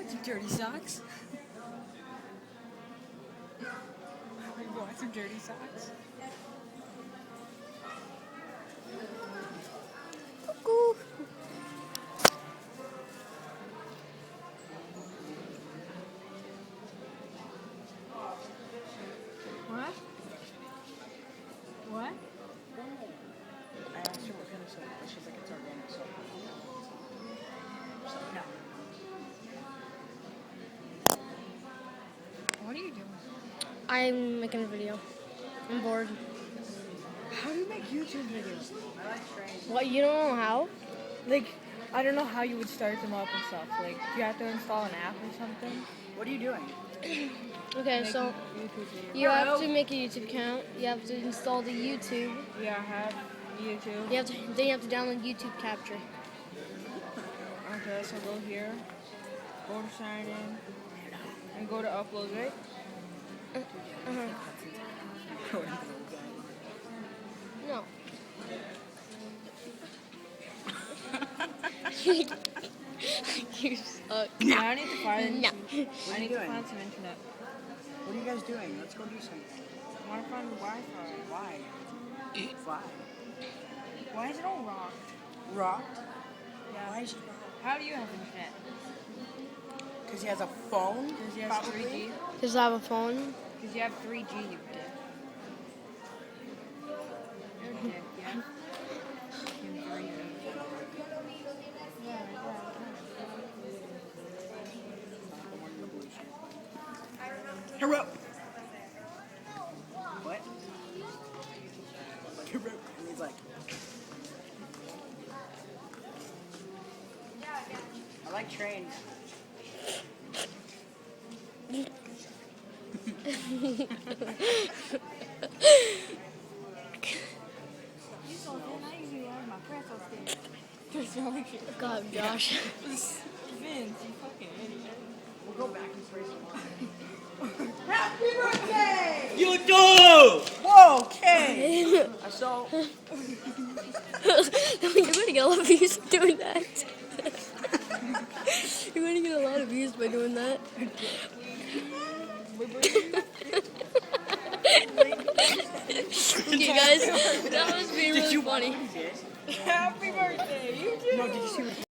Some dirty socks. We bought some dirty socks. Cuckoo. What? What? I asked her what kind of soap. She's like, it's organic soap. So, no. What are you doing? I'm making a video. I'm bored. How do you make YouTube videos? I like trains. What, you don't know how? Like, I don't know how you would start them up and stuff. Like, do you have to install an app or something? What are you doing? Okay, Make so YouTube videos. you have to make a YouTube account. You have to install the YouTube. Yeah, I have YouTube. Then you have to download YouTube Capture. Okay, so go here, go to sign in, and go to upload, right? Uh-huh. No. You suck. Yeah, I need to find. No. I need to doing? find some internet. What are you guys doing? Let's go do something. I want to find Wi-Fi. Why? Why? Why is it all rocked? Rocked? Yeah. Why is he How do you have internet? Because he has a phone? Because he has Probably. 3G. Does I have a phone? Because you have 3G, you dick. You're a dick, yeah. You have 3G. Hero! What? Hero. And he's like, I like trains. You so thin, I usually wear my pretzel stick. Just really cute. God, Josh. Vince, you fucking idiot. We'll go back and spray some more. Happy birthday! You do! Whoa, okay! I saw. You're going to get a lot of views by doing that. You're going to get a lot of views by doing that. Okay, guys, that was being really funny. Happy birthday! You did. No, did you see what